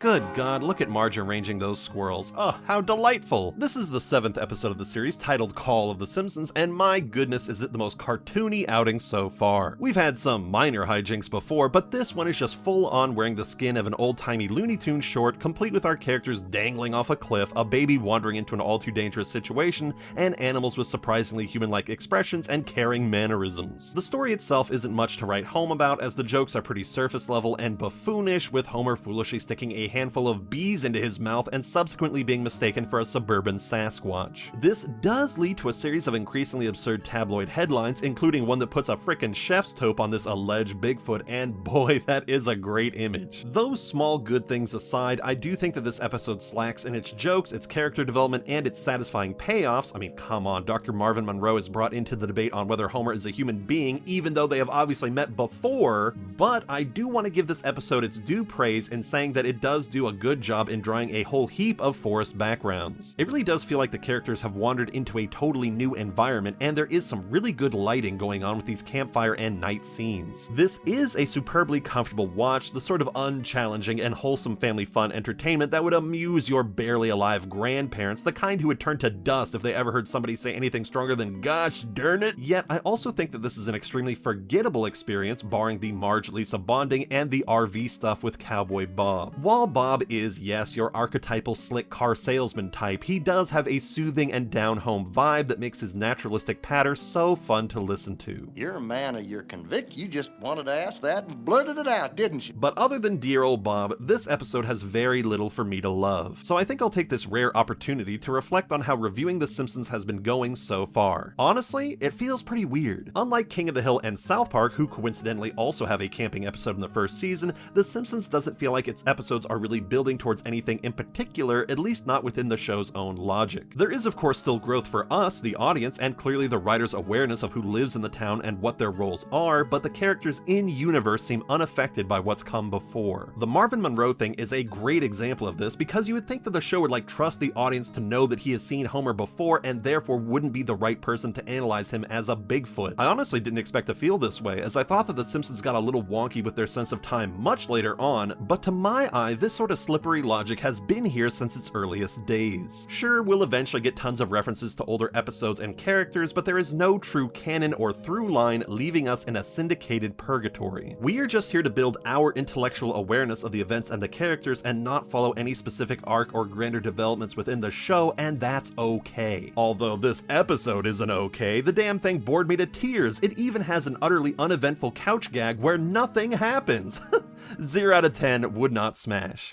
Good God, look at Marge arranging those squirrels. Oh, how delightful! This is the 7th episode of the series, titled Call of the Simpsons, and my goodness is it the most cartoony outing so far. We've had some minor hijinks before, but this one is just full-on wearing the skin of an old-timey Looney Tunes short, complete with our characters dangling off a cliff, a baby wandering into an all-too-dangerous situation, and animals with surprisingly human-like expressions and caring mannerisms. The story itself isn't much to write home about, as the jokes are pretty surface-level and buffoonish, with Homer foolishly sticking a handful of bees into his mouth and subsequently being mistaken for a suburban Sasquatch. This does lead to a series of increasingly absurd tabloid headlines, including one that puts a frickin' chef's taupe on this alleged Bigfoot, and boy, that is a great image. Those small good things aside, I do think that this episode slacks in its jokes, its character development, and its satisfying payoffs. I mean, come on, Dr. Marvin Monroe is brought into the debate on whether Homer is a human being, even though they have obviously met before, but I do want to give this episode its due praise in saying that it does do a good job in drawing a whole heap of forest backgrounds. It really does feel like the characters have wandered into a totally new environment, and there is some really good lighting going on with these campfire and night scenes. This is a superbly comfortable watch, the sort of unchallenging and wholesome family fun entertainment that would amuse your barely alive grandparents, the kind who would turn to dust if they ever heard somebody say anything stronger than "gosh darn it." Yet I also think that this is an extremely forgettable experience, barring the Marge-Lisa bonding and the RV stuff with Cowboy Bob. While Bob is, yes, your archetypal slick car salesman type, he does have a soothing and down-home vibe that makes his naturalistic patter so fun to listen to. You're a man of your conviction. You just wanted to ask that and blurted it out, didn't you? But other than dear old Bob, this episode has very little for me to love. So I think I'll take this rare opportunity to reflect on how reviewing The Simpsons has been going so far. Honestly, it feels pretty weird. Unlike King of the Hill and South Park, who coincidentally also have a camping episode in the first season, The Simpsons doesn't feel like its episodes are really building towards anything in particular, at least not within the show's own logic. There is of course still growth for us, the audience, and clearly the writer's awareness of who lives in the town and what their roles are, but the characters in universe seem unaffected by what's come before. The Marvin Monroe thing is a great example of this, because you would think that the show would trust the audience to know that he has seen Homer before and therefore wouldn't be the right person to analyze him as a Bigfoot. I honestly didn't expect to feel this way, as I thought that The Simpsons got a little wonky with their sense of time much later on, but to my eye, this sort of slippery logic has been here since its earliest days. Sure, we'll eventually get tons of references to older episodes and characters, but there is no true canon or through line, leaving us in a syndicated purgatory. We are just here to build our intellectual awareness of the events and the characters and not follow any specific arc or grander developments within the show, and that's okay. Although this episode isn't okay, the damn thing bored me to tears. It even has an utterly uneventful couch gag where nothing happens. 0 out of 10 would not smash.